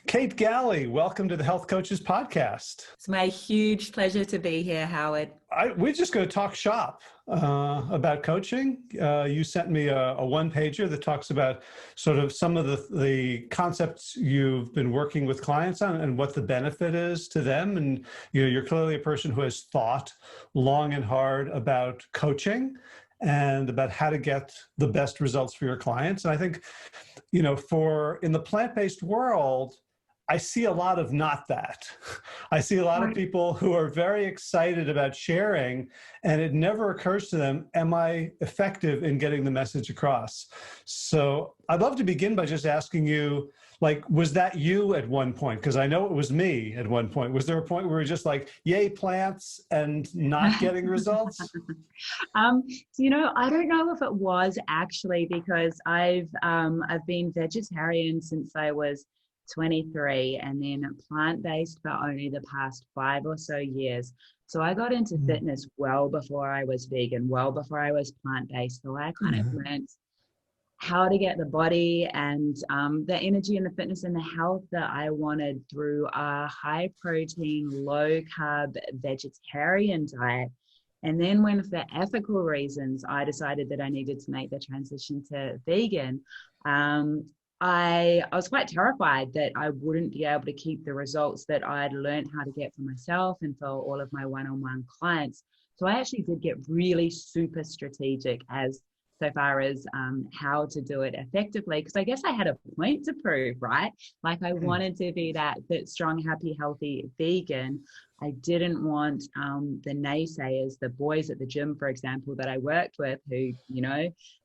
Kate Galli, welcome to the Health Coaches Podcast. It's my huge pleasure to be here, Howard. We're just going to talk shop about coaching. You sent me a one-pager that talks about sort of some of the concepts you've been working with clients on and what the benefit is to them. And you're clearly a person who has thought long and hard about coaching and about how to get the best results for your clients. And I think, in the plant-based world, I see a lot of not that. I see a lot of people who are very excited about sharing, and it never occurs to them, am I effective in getting the message across? So I'd love to begin by just asking you, was that you at one point? Because I know it was me at one point. Was there a point where you're just like, yay, plants, and not getting results? I don't know if it was actually, because I've been vegetarian since I was 23 and then plant-based for only the past 5 or so years. So I got into fitness well before I was vegan, well before I was plant-based. So I kind of learned how to get the body and the energy and the fitness and the health that I wanted through a high protein, low carb vegetarian diet. And then when, for ethical reasons, I decided that I needed to make the transition to vegan, I was quite terrified that I wouldn't be able to keep the results that I'd learned how to get for myself and for all of my one-on-one clients. So I actually did get really super strategic so far as how to do it effectively, because I guess I had a point to prove, right? Like I wanted to be that strong, happy, healthy vegan. I didn't want the naysayers, the boys at the gym, for example, that I worked with who,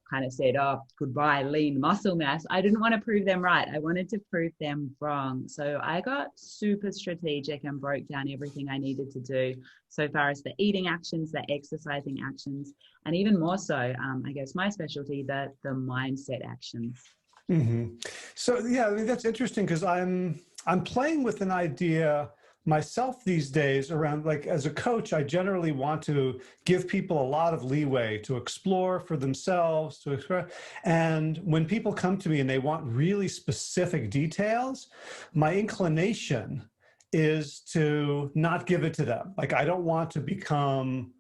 kind of said, oh, goodbye, lean muscle mass. I didn't want to prove them right. I wanted to prove them wrong. So I got super strategic and broke down everything I needed to do so far as the eating actions, the exercising actions, and even more so, I guess my specialty, the mindset actions. Mm-hmm. So, yeah, I mean, that's interesting because I'm playing with an idea myself these days around, as a coach, I generally want to give people a lot of leeway to explore for themselves, to explore. And when people come to me and they want really specific details, my inclination is to not give it to them. I don't want to become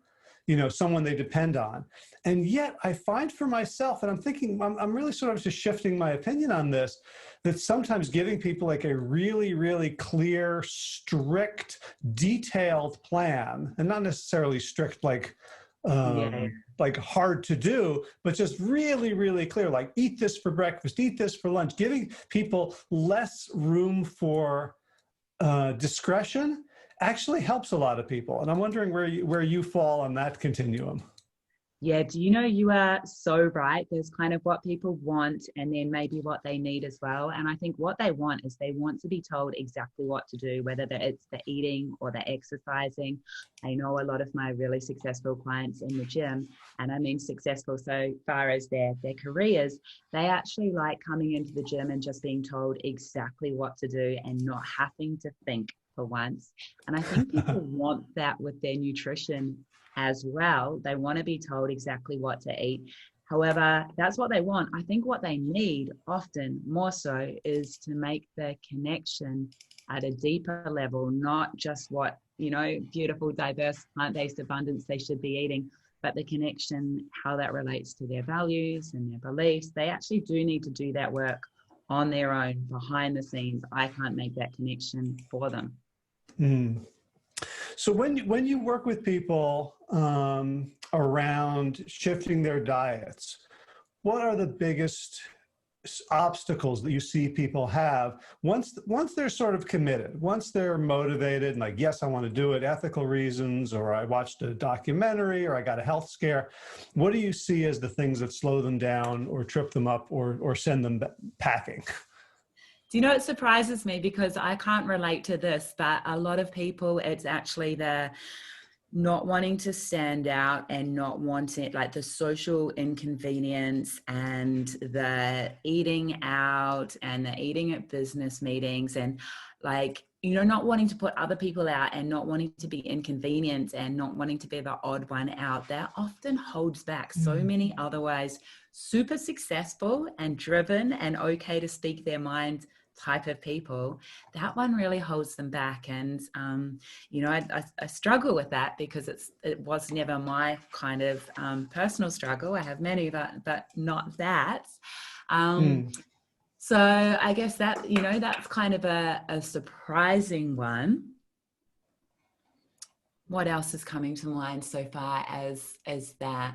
someone they depend on. And yet I find for myself, and I'm thinking, I'm really sort of just shifting my opinion on this, that sometimes giving people a really, really clear, strict, detailed plan, and not necessarily strict hard to do, but just really, really clear, eat this for breakfast, eat this for lunch, giving people less room for discretion actually helps a lot of people. And I'm wondering where you fall on that continuum. Yeah, you are so right. There's kind of what people want and then maybe what they need as well. And I think what they want is they want to be told exactly what to do, whether it's the eating or the exercising. I know a lot of my really successful clients in the gym, and I mean successful so far as their careers, they actually like coming into the gym and just being told exactly what to do and not having to think for once. And I think people want that with their nutrition as well. They want to be told exactly what to eat. However, that's what they want. I think what they need often more so is to make the connection at a deeper level, not just what, beautiful, diverse, plant-based abundance they should be eating, but the connection, how that relates to their values and their beliefs. They actually do need to do that work on their own, behind the scenes. I can't make that connection for them. So when you work with people around shifting their diets, what are the biggest obstacles that you see people have once they're sort of committed, once they're motivated and yes, I want to do it, ethical reasons, or I watched a documentary, or I got a health scare? What do you see as the things that slow them down or trip them up or send them packing? It surprises me because I can't relate to this, but a lot of people, it's actually the not wanting to stand out and not wanting, the social inconvenience and the eating out and the eating at business meetings and not wanting to put other people out and not wanting to be inconvenienced and not wanting to be the odd one out. That often holds back so many otherwise super successful and driven and okay to speak their mind type of people, that one really holds them back. And, you know, I struggle with that because it was never my kind of personal struggle. I have many, but not that. So I guess that, you know, that's kind of a surprising one. What else is coming to mind so far as that?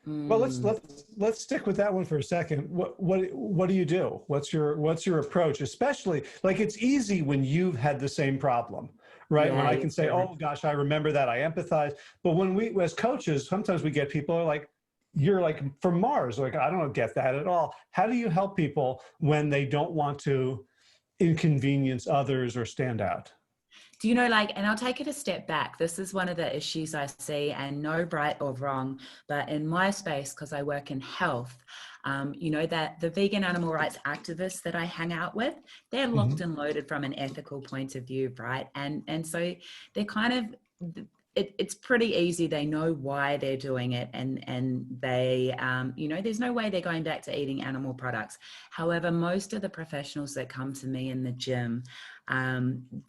Well, let's stick with that one for a second. What do you do? What's your approach? Especially, like, it's easy when you've had the same problem, right? Yeah, When I can say, oh gosh, I remember that, I empathize. But when we, as coaches, sometimes we get people who are like, you're like from Mars, like, I don't get that at all. How do you help people when they don't want to inconvenience others or stand out? Do you know, like, and I'll take it a step back. This is one of the issues I see, and no right or wrong, but in my space, because I work in health, you know, that the vegan animal rights activists that I hang out with, they're locked and loaded from an ethical point of view, right? And so they're kind of, it's pretty easy. They know why they're doing it, and they, you know, there's no way they're going back to eating animal products. However, most of the professionals that come to me in the gym,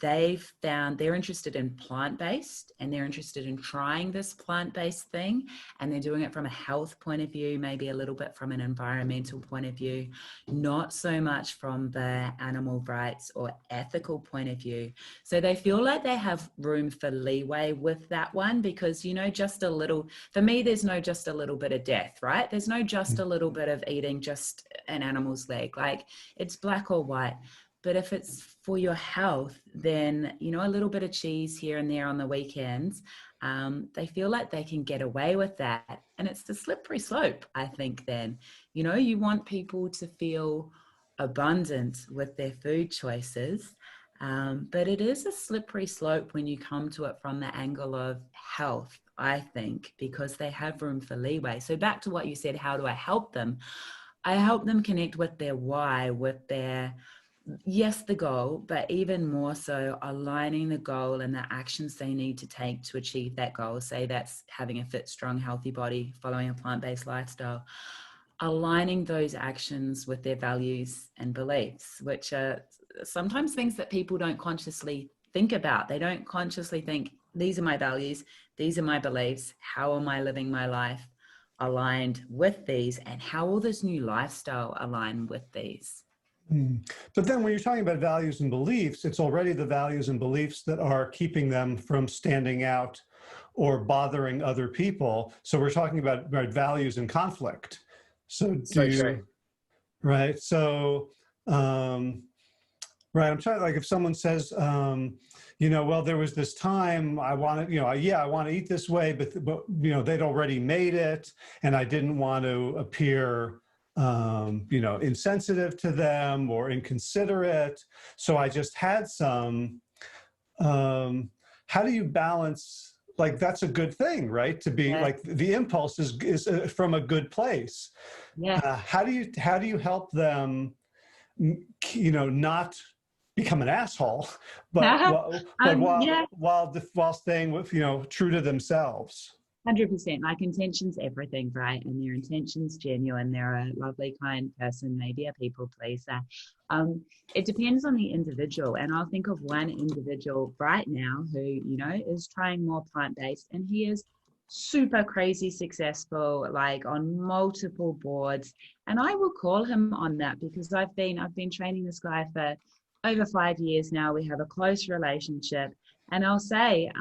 they've found they're interested in plant-based, and they're interested in trying this plant-based thing, and they're doing it from a health point of view, maybe a little bit from an environmental point of view, not so much from the animal rights or ethical point of view. So they feel like they have room for leeway with that one, because, you know, just a little, for me, there's no just a little bit of death, right? There's no just a little bit of eating just an animal's leg. Like, it's black or white. But if it's for your health, then, you know, a little bit of cheese here and there on the weekends, they feel like they can get away with that. And it's the slippery slope, I think, then. You know, you want people to feel abundant with their food choices, but it is a slippery slope when you come to it from the angle of health, I think, because they have room for leeway. So back to what you said, how do I help them? I help them connect with their why, with their, yes, the goal, but even more so aligning the goal and the actions they need to take to achieve that goal. Say that's having a fit, strong, healthy body, following a plant-based lifestyle, aligning those actions with their values and beliefs, which are sometimes things that people don't consciously think about. They don't consciously think, these are my values, these are my beliefs, how am I living my life aligned with these, and how will this new lifestyle align with these? But then when you're talking about values and beliefs, it's already the values and beliefs that are keeping them from standing out or bothering other people. So we're talking about values and conflict. So True. right? So, right, I'm trying, like, if someone says, you know, well, there was this time I wanted, you know, yeah, I want to eat this way, but you know, they'd already made it, and I didn't want to appear, you know, insensitive to them or inconsiderate. So I just had some. How do you balance? Like, that's a good thing, right? To be like, the impulse is from a good place. Yeah. How do you help them, you know, not become an asshole, but Yeah. while staying with, you know, true to themselves? 100%. Like, intention's everything, right? And their intention's genuine. They're a lovely, kind person, maybe a people pleaser. It depends on the individual. And I'll think of one individual right now who, you know, is trying more plant-based, and he is super crazy successful, like on multiple boards. And I will call him on that, because I've been training this guy for over 5 years now. We have a close relationship. And I'll say,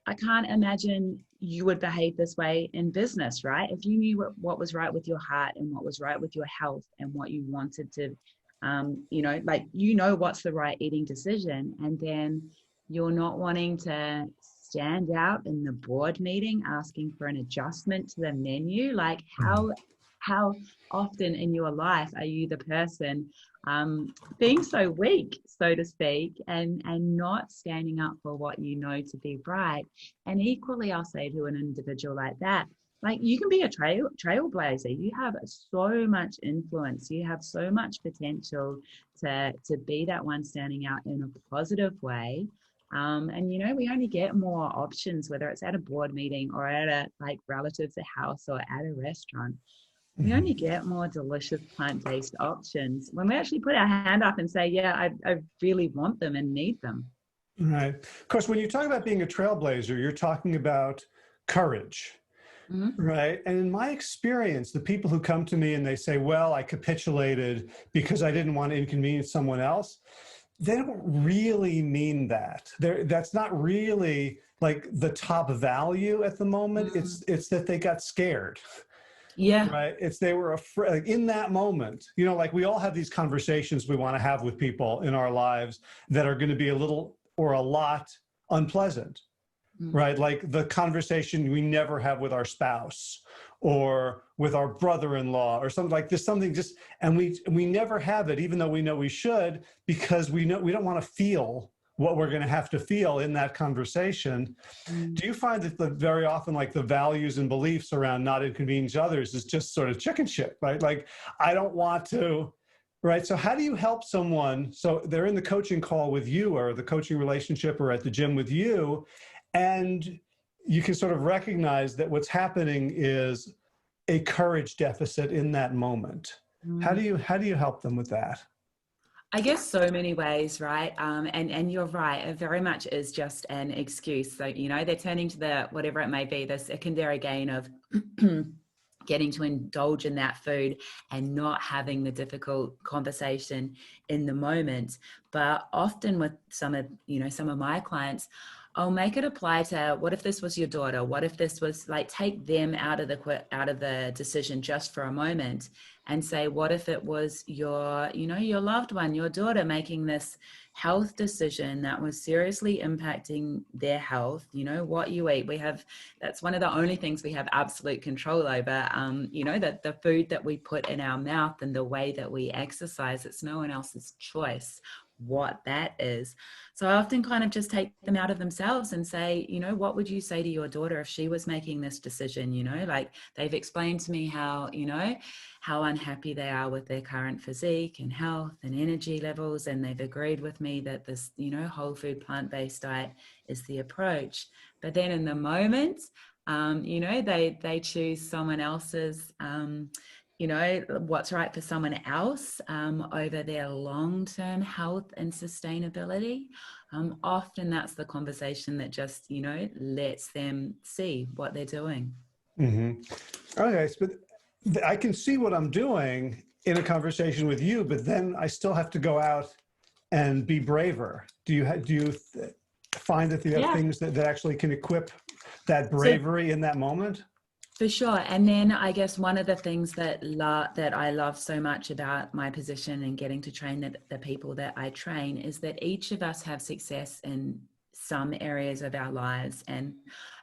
I can't imagine you would behave this way in business, right? If you knew what was right with your heart and what was right with your health and what you wanted to, you know, like, you know, what's the right eating decision, and then you're not wanting to stand out in the board meeting asking for an adjustment to the menu. Like, how often in your life are you the person being so weak, so to speak, and not standing up for what you know to be right? And equally, I'll say to an individual like that, like, you can be a trailblazer. You have so much influence. You have so much potential to be that one standing out in a positive way. And, you know, we only get more options, whether it's at a board meeting or at a, like, relative's house or at a restaurant. we only get more delicious plant-based options when we actually put our hand up and say, yeah, I really want them and need them. Right. Of course, when you talk about being a trailblazer, you're talking about courage. Mm-hmm. Right. And in my experience, the people who come to me and they say, well, I capitulated because I didn't want to inconvenience someone else, they don't really mean that. That's not really like the top value at the moment. It's that they got scared. Yeah. Right. It's they were afraid, like in that moment, you know, like we all have these conversations we want to have with people in our lives that are going to be a little or a lot unpleasant. Right? Like the conversation we never have with our spouse or with our brother-in-law or something like this, something just, and we never have it, even though we know we should, because we know we don't want to feel what we're going to have to feel in that conversation. Do you find that very often, like the values and beliefs around not inconvenience others is just sort of chicken shit, right? Like, I don't want to, right? So how do you help someone? So they're in the coaching call with you or the coaching relationship or at the gym with you, and you can sort of recognize that what's happening is a courage deficit in that moment. How do you help them with that? I guess so many ways, right? And you're right. It very much is just an excuse. So, you know, they're turning to the, whatever it may be, the secondary gain of getting to indulge in that food and not having the difficult conversation in the moment. But often with some of my clients, I'll make it apply to, what if this was your daughter? What if this was, like, take them out of the decision just for a moment and say, what if it was your loved one, your daughter, making this health decision that was seriously impacting their health? You know, what you eat, that's one of the only things we have absolute control over. That the food that we put in our mouth and the way that we exercise, it's no one else's choice what that is. So I often kind of just take them out of themselves and say, you know, what would you say to your daughter if she was making this decision? You know, like, they've explained to me how unhappy they are with their current physique and health and energy levels. And they've agreed with me that this, whole food plant-based diet is the approach. But then in the moment, they choose someone else's, what's right for someone else over their long-term health and sustainability. Often that's the conversation that just, lets them see what they're doing. Okay, but I can see what I'm doing in a conversation with you, but then I still have to go out and be braver. Do you find that you have things that actually can equip that bravery in that moment? For sure. And then I guess one of the things that I love so much about my position and getting to train the people that I train is that each of us have success in some areas of our lives. And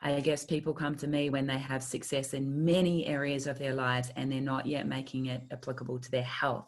I guess people come to me when they have success in many areas of their lives and they're not yet making it applicable to their health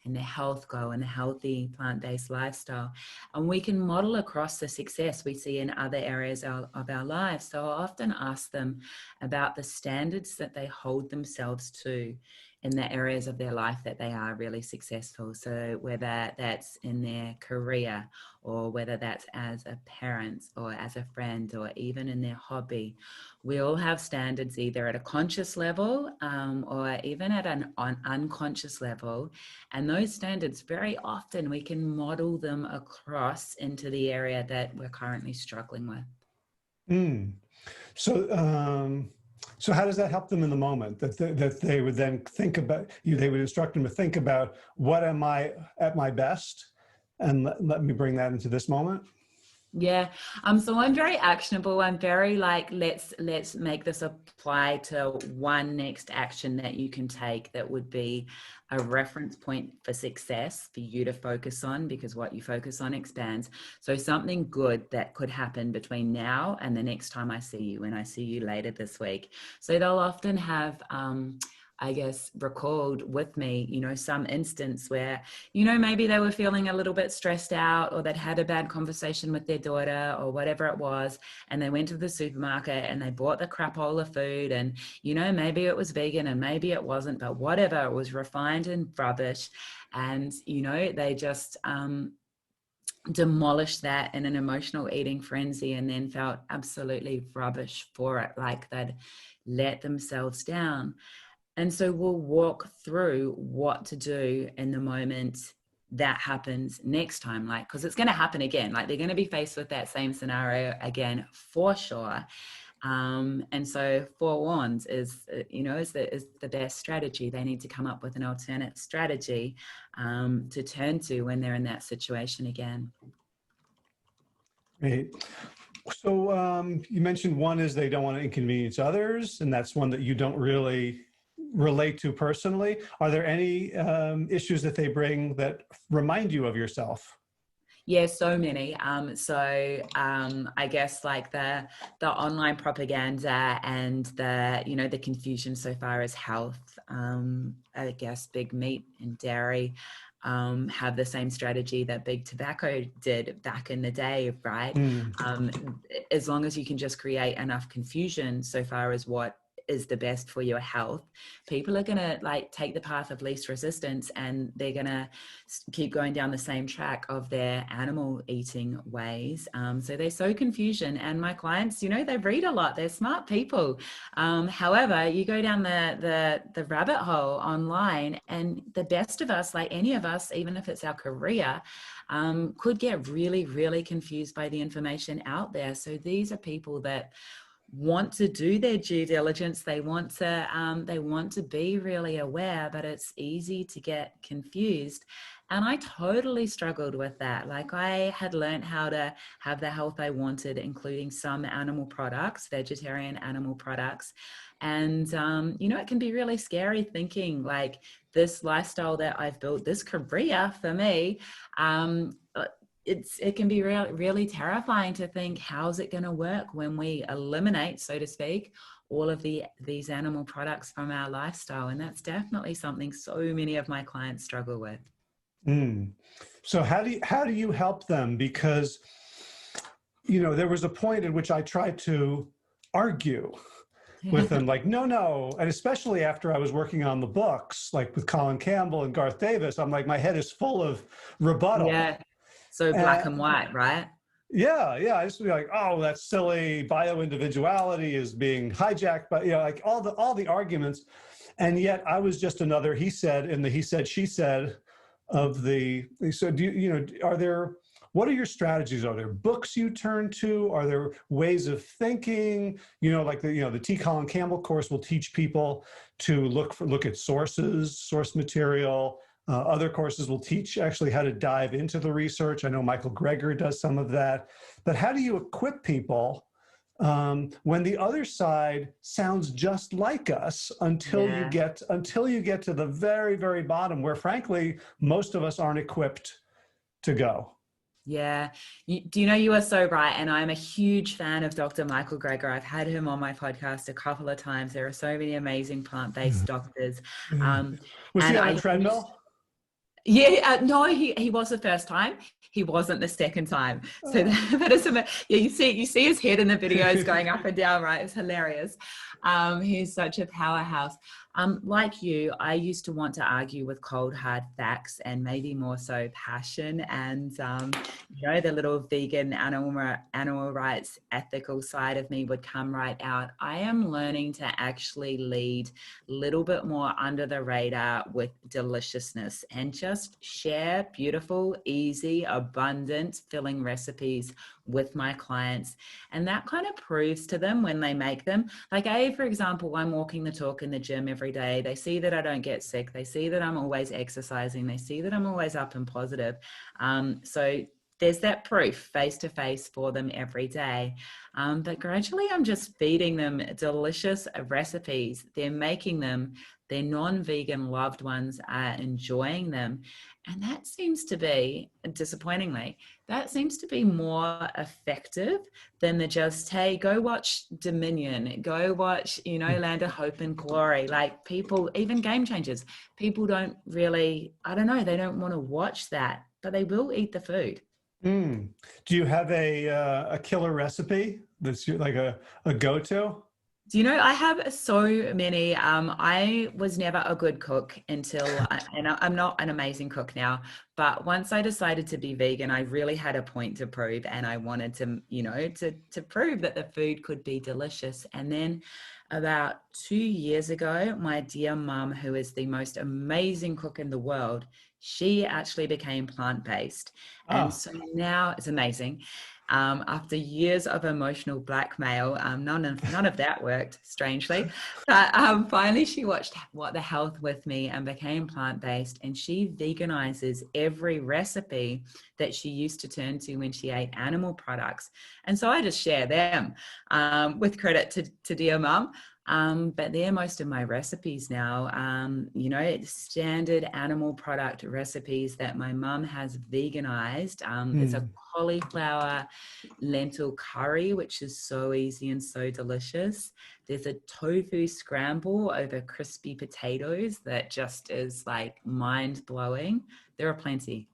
and their health goal and a healthy plant-based lifestyle. And we can model across the success we see in other areas of our lives. So I often ask them about the standards that they hold themselves to in the areas of their life that they are really successful. So whether that's in their career or whether that's as a parent or as a friend or even in their hobby, we all have standards either at a conscious level or even at an unconscious level. And those standards, very often we can model them across into the area that we're currently struggling with. So how does that help them in the moment that they would then think about you? They would instruct them to think about, what am I at my best? And let me bring that into this moment. Yeah. So I'm very actionable. I'm very like, let's make this apply to one next action that you can take that would be a reference point for success for you to focus on, because what you focus on expands. So something good that could happen between now and the next time I see you, when I see you later this week. So they'll often have, I guess, recalled with me, some instance where, maybe they were feeling a little bit stressed out, or they'd had a bad conversation with their daughter or whatever it was. And they went to the supermarket and they bought the crapola food, and, maybe it was vegan and maybe it wasn't, but whatever, it was refined and rubbish. And, they just, demolished that in an emotional eating frenzy and then felt absolutely rubbish for it, like they'd let themselves down. And so we'll walk through what to do in the moment that happens next time, like, because it's going to happen again. Like, they're going to be faced with that same scenario again for sure. And so forewarned is the best strategy. They need to come up with an alternate strategy to turn to when they're in that situation again. Great. So you mentioned one is they don't want to inconvenience others, and that's one that you don't really relate to personally. Are there any issues that they bring that remind you of yourself? Yeah, so many. I guess like the online propaganda and the confusion so far as health. I guess big meat and dairy have the same strategy that big tobacco did back in the day, right? Mm. As long as you can just create enough confusion so far as what is the best for your health, people are going to like take the path of least resistance, and they're going to keep going down the same track of their animal eating ways. So they sow confusion, and my clients, they read a lot, they're smart people. However, you go down the rabbit hole online, and the best of us, like any of us, even if it's our career, could get really, really confused by the information out there. So these are people that want to do their due diligence. They want to be really aware, but it's easy to get confused. And I totally struggled with that. Like, I had learned how to have the health I wanted, including some animal products, vegetarian animal products. And, it can be really scary thinking like this lifestyle that I've built, this career for me, it can be really terrifying to think, how's it going to work when we eliminate, so to speak, all of these animal products from our lifestyle? And that's definitely something so many of my clients struggle with. Mm. So how do you help them? Because, there was a point at which I tried to argue with them, like, no. And especially after I was working on the books, like with Colin Campbell and Garth Davis, I'm like, my head is full of rebuttal. Yeah. So black and white, right? Yeah. I used to be like, oh, that's silly. Bio-individuality is being hijacked by, like all the arguments. And yet I was just another he said in the he said, she said of the, so what are your strategies? Are there books you turn to? Are there ways of thinking? Like the T. Colin Campbell course will teach people to look at source material. Other courses will teach actually how to dive into the research. I know Michael Gerber does some of that. But how do you equip people when the other side sounds just like us until you get to the very, very bottom, where frankly most of us aren't equipped to go? Yeah. You are so right. And I'm a huge fan of Dr. Michael Gerber. I've had him on my podcast a couple of times. There are so many amazing plant-based doctors. Was he on a treadmill? No, he was the first time. He wasn't the second time. So that is you see his head in the videos going up and down, right? It's hilarious. He's such a powerhouse. Like you, I used to want to argue with cold, hard facts and maybe more so passion and, the little vegan animal rights ethical side of me would come right out. I am learning to actually lead a little bit more under the radar with deliciousness and just share beautiful, easy, abundant, filling recipes with my clients. And that kind of proves to them when they make them. Like for example, I'm walking the talk in the gym every day. They see that I don't get sick. They see that I'm always exercising. They see that I'm always up and positive. So there's that proof face to face for them every day. But gradually I'm just feeding them delicious recipes. They're making them. Their non-vegan loved ones are enjoying them. And that seems to be, disappointingly, more effective than the just, hey, go watch Dominion, go watch, Land of Hope and Glory. Like people, even Game Changers, people don't really, I don't know, they don't want to watch that, but they will eat the food. Do you have a killer recipe that's like a go-to? I have so many. I was never a good cook until, and I'm not an amazing cook now, but once I decided to be vegan, I really had a point to prove, and I wanted to, to prove that the food could be delicious. And then about 2 years ago, my dear mum, who is the most amazing cook in the world, she actually became plant-based. And Ah, so now it's amazing. After years of emotional blackmail, none of that worked, strangely. But finally, she watched What the Health with me and became plant-based. And she veganizes every recipe that she used to turn to when she ate animal products. And so I just share them with credit to dear mum. But they're most of my recipes now. Standard animal product recipes that my mum has veganized. There's a cauliflower lentil curry, which is so easy and so delicious. There's a tofu scramble over crispy potatoes that just is like mind blowing. There are plenty.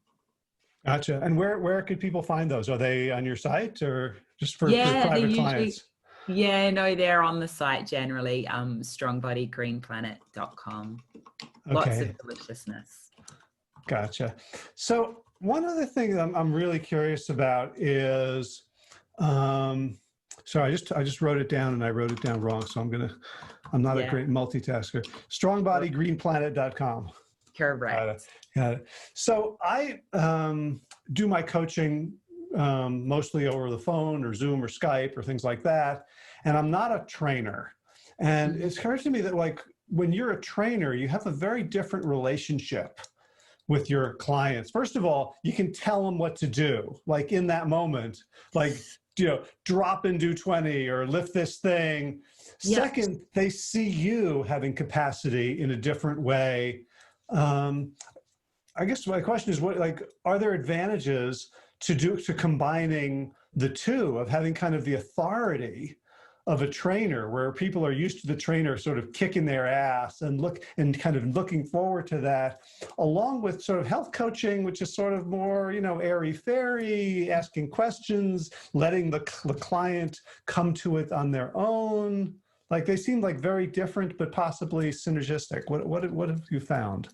gotcha. And where could people find those? Are they on your site or just for Yeah, they private usually, clients? yeah, no, they're on the site generally, strongbodygreenplanet.com. Lots of Okay, deliciousness. gotcha. So one other thing that I'm really curious about is, sorry, I just wrote it down and I wrote it down wrong. So I'm not a Yeah, great multitasker. Strongbodygreenplanet.com. Got it. correct. Got it. So I do my coaching mostly over the phone or Zoom or Skype or things like that. And I'm not a trainer. And Mhm. it's occurs to me that like when you're a trainer, you have a very different relationship with your clients. First of all, you can tell them what to do, like in that moment, like, drop and do 20 or lift this thing. Yep. Second, they see you having capacity in a different way. Um, I guess my question is, are there advantages to combining the two, of having kind of the authority of a trainer, where people are used to the trainer sort of kicking their ass and kind of looking forward to that, along with sort of health coaching, which is sort of more, airy fairy, asking questions, letting the client come to it on their own. Like they seem like very different, but possibly synergistic. What have you found?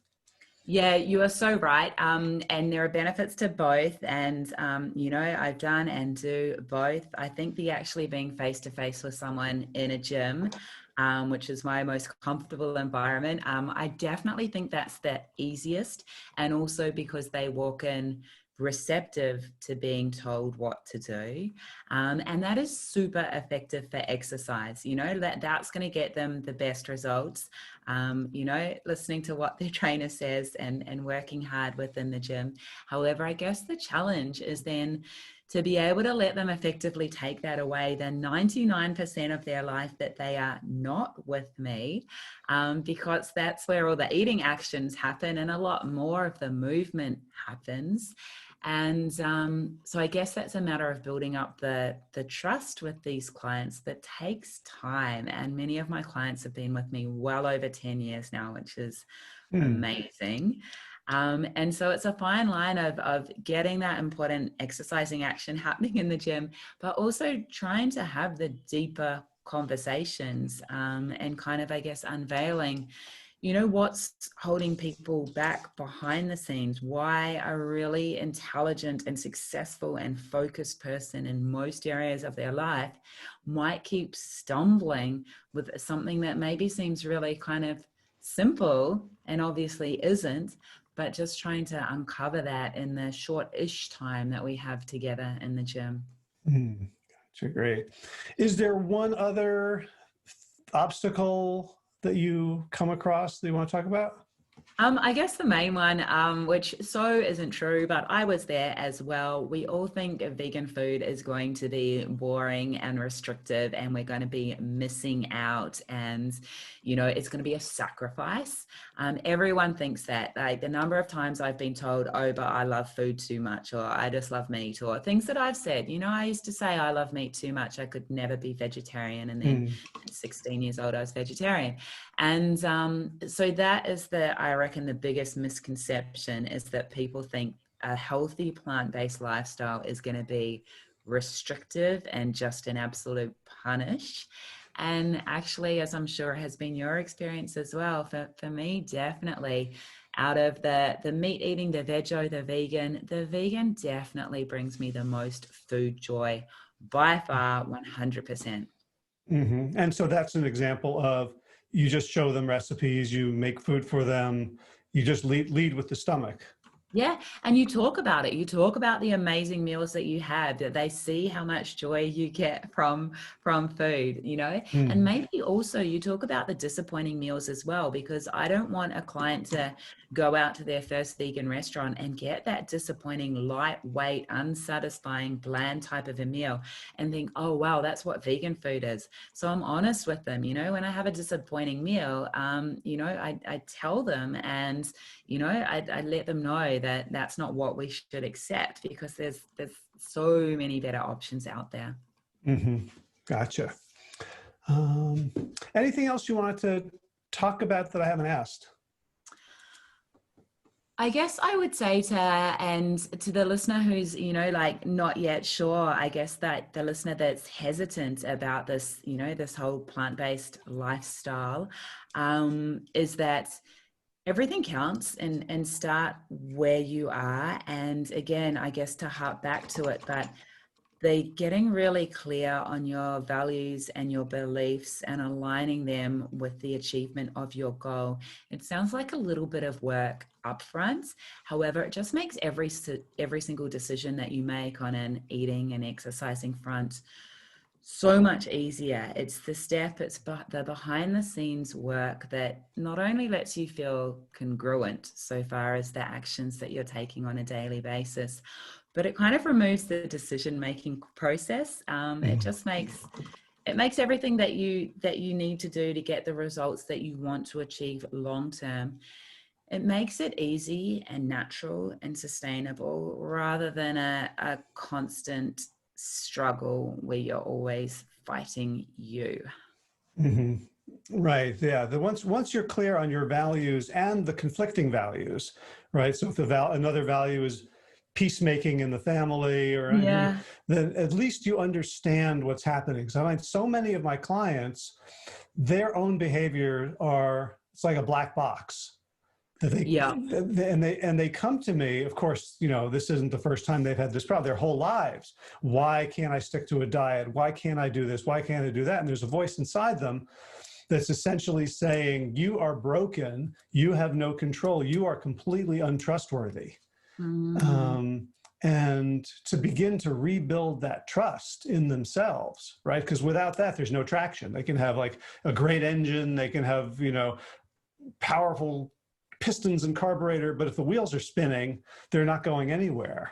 Yeah, you are so right. And there are benefits to both. And, I've done and do both. I think the actually being face to face with someone in a gym, which is my most comfortable environment, I definitely think that's the easiest. And also because they walk in receptive to being told what to do. And that is super effective for exercise. That's going to get them the best results. Listening to what their trainer says and working hard within the gym. However, I guess the challenge is then to be able to let them effectively take that away the 99% of their life that they are not with me, because that's where all the eating actions happen and a lot more of the movement happens. And so I guess that's a matter of building up the trust with these clients that takes time. And many of my clients have been with me well over 10 years now, which is Hmm. amazing. And so it's a fine line of getting that important exercising action happening in the gym, but also trying to have the deeper conversations, and kind of, I guess, unveiling what's holding people back behind the scenes, why a really intelligent and successful and focused person in most areas of their life might keep stumbling with something that maybe seems really kind of simple and obviously isn't, but just trying to uncover that in the short-ish time that we have together in the gym. Hmm. Gotcha, great. Is there one other obstacle that you come across that you want to talk about? I guess the main one, which so isn't true, but I was there as well. We all think vegan food is going to be boring and restrictive, and we're going to be missing out, and it's going to be a sacrifice. Everyone thinks that. Like the number of times I've been told, "Oh, but I love food too much," or "I just love meat," or things that I've said. I used to say I love meat too much. I could never be vegetarian, and then Hmm. at 16 years old, I was vegetarian. And so that is I reckon the biggest misconception is that people think a healthy plant-based lifestyle is going to be restrictive and just an absolute punish. And actually, as I'm sure has been your experience as well, for me, definitely out of the meat eating, the veggie, the vegan definitely brings me the most food joy by far, 100%. And so that's an example of you just show them recipes, you make food for them, you just lead with the stomach. Yeah, and you talk about it. You talk about the amazing meals that you have, that they see how much joy you get from food, you know? And Mm. maybe also you talk about the disappointing meals as well, because I don't want a client to go out to their first vegan restaurant and get that disappointing, lightweight, unsatisfying, bland type of a meal and think, oh, wow, that's what vegan food is. So I'm honest with them, you know, when I have a disappointing meal, you know, I tell them, and you know, I let them know that that's not what we should accept, because there's so many better options out there. Gotcha. Anything else you wanted to talk about that I haven't asked? I guess I would say to the listener who's, you know, like not yet sure, I guess that the listener that's hesitant about this, you know, this whole plant-based lifestyle, is that everything counts, and start where you are. And again, I guess to harp back to it, but they getting really clear on your values and your beliefs and aligning them with the achievement of your goal. It sounds like a little bit of work upfront. However, it just makes every single decision that you make on an eating and exercising front so much easier. It's the step, it's the behind the scenes work that not only lets you feel congruent so far as the actions that you're taking on a daily basis, but it kind of removes the decision making process. It just makes everything that you need to do to get the results that you want to achieve long term. It makes it easy and natural and sustainable, rather than a constant struggle where you're always fighting you. Right. Yeah. Once you're clear on your values and the conflicting values, right? So if another value is peacemaking in the family, or Yeah. then at least you understand what's happening. So I find so many of my clients, their own behavior it's like a black box. Yeah. And they come to me, of course, you know, this isn't the first time they've had this problem, their whole lives. Why can't I stick to a diet? Why can't I do this? Why can't I do that? And there's a voice inside them that's essentially saying, you are broken, you have no control, you are completely untrustworthy. And to begin to rebuild that trust in themselves, right? Because without that, there's no traction. They can have like a great engine, they can have, you know, powerful pistons and carburetor, but if the wheels are spinning, they're not going anywhere.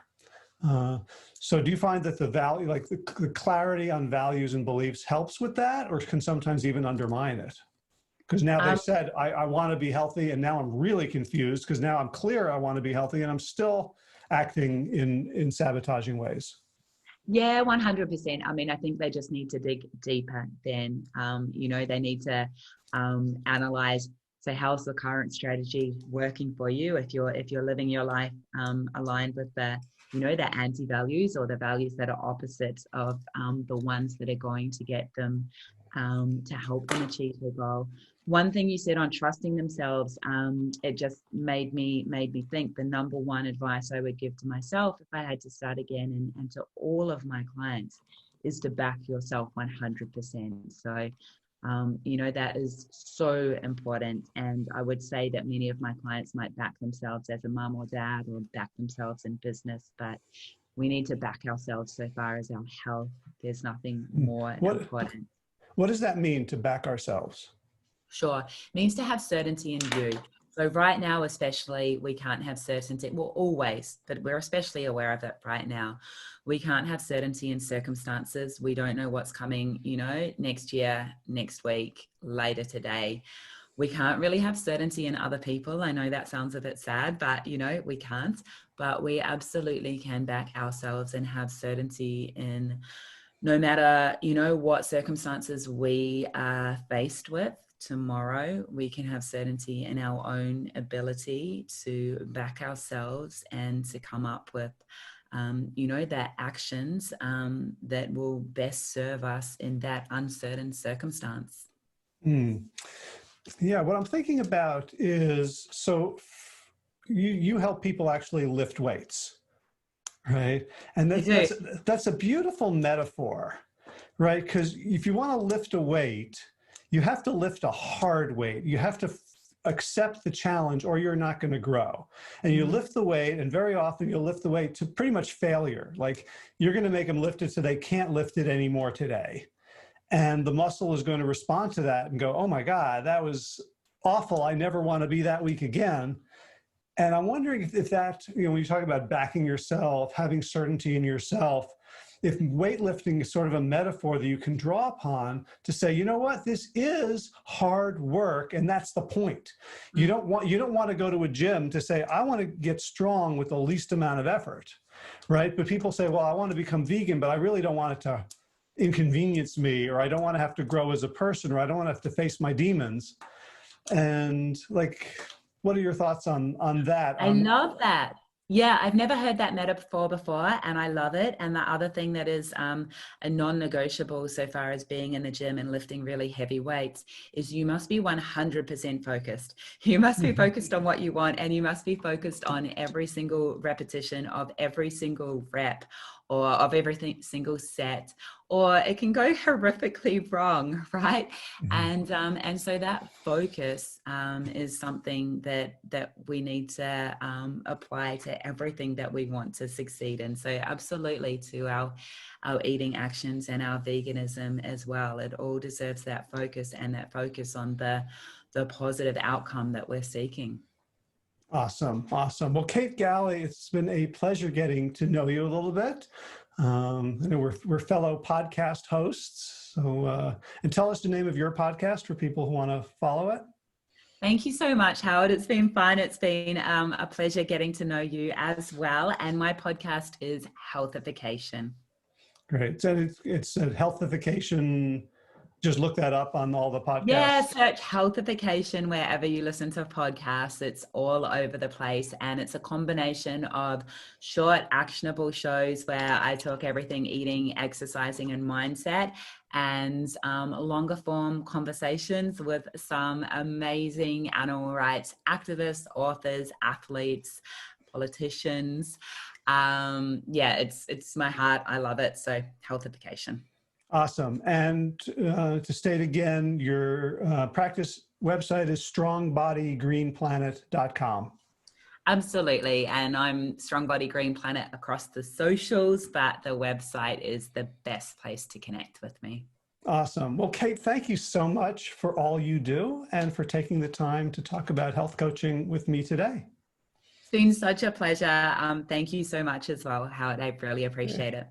So do you find that the value, like the clarity on values and beliefs helps with that, or can sometimes even undermine it? Because now they said, I want to be healthy, and now I'm really confused because now I'm clear I want to be healthy, and I'm still acting in sabotaging ways. Yeah, 100%. I mean, I think they just need to dig deeper then. You know, they need to analyze, so how's the current strategy working for you? If you're living your life aligned with the, you know, the anti-values or the values that are opposite of the ones that are going to get them to help them achieve their goal. One thing you said on trusting themselves, it just made me think the number one advice I would give to myself if I had to start again, and to all of my clients, is to back yourself 100%. So you know, that is so important. And I would say that many of my clients might back themselves as a mom or dad, or back themselves in business, but we need to back ourselves so far as our health. There's nothing more important. What does that mean, to back ourselves? Sure. It means to have certainty in you. So right now, especially, we can't have certainty. Well, always, but we're especially aware of it right now. We can't have certainty in circumstances. We don't know what's coming, you know, next year, next week, later today. We can't really have certainty in other people. I know that sounds a bit sad, but, you know, we can't. But we absolutely can back ourselves and have certainty in no matter, you know, what circumstances we are faced with tomorrow. We can have certainty in our own ability to back ourselves and to come up with, you know, the actions that will best serve us in that uncertain circumstance. Yeah, what I'm thinking about is, so you help people actually lift weights, right? And that's a beautiful metaphor, right? Because if you want to lift a weight, you have to lift a hard weight. You have to accept the challenge or you're not going to grow. And you lift the weight, and very often you'll lift the weight to pretty much failure. Like you're going to make them lift it so they can't lift it anymore today. And the muscle is going to respond to that and go, oh my God, that was awful. I never want to be that weak again. And I'm wondering if that, when you talk about backing yourself, having certainty in yourself, if weightlifting is sort of a metaphor that you can draw upon to say, you know what, this is hard work, and that's the point. You don't want to go to a gym to say, I want to get strong with the least amount of effort, right? But people say, well, I want to become vegan, but I really don't want it to inconvenience me, or I don't want to have to grow as a person, or I don't want to have to face my demons. And like, what are your thoughts on that? I love that. Yeah, I've never heard that metaphor before, and I love it. And the other thing that is a non-negotiable so far as being in the gym and lifting really heavy weights is you must be 100% focused. You must be focused on what you want, and you must be focused on every single repetition of every single rep, or of every single set, or it can go horrifically wrong, right? And so that focus is something that we need to apply to everything that we want to succeed in. So absolutely to our eating actions and our veganism as well. It all deserves that focus, and that focus on the positive outcome that we're seeking. Awesome. Awesome. Well, Kate Galli, it's been a pleasure getting to know you a little bit. We're fellow podcast hosts. So, and tell us the name of your podcast for people who want to follow it. Thank you so much, Howard. It's been fun. It's been a pleasure getting to know you as well. And my podcast is Healthification. Great. So it's a Healthification. Just look that up on all the podcasts. Yeah, search Healthification wherever you listen to podcasts. It's all over the place. And it's a combination of short, actionable shows where I talk everything eating, exercising, and mindset, and longer form conversations with some amazing animal rights activists, authors, athletes, politicians. Yeah, it's my heart. I love it. So Healthification. Awesome. And to state again, your practice website is strongbodygreenplanet.com. Absolutely. And I'm Strong Body Green Planet across the socials, but the website is the best place to connect with me. Awesome. Well, Kate, thank you so much for all you do and for taking the time to talk about health coaching with me today. It's been such a pleasure. Thank you so much as well, Howard. I really appreciate it.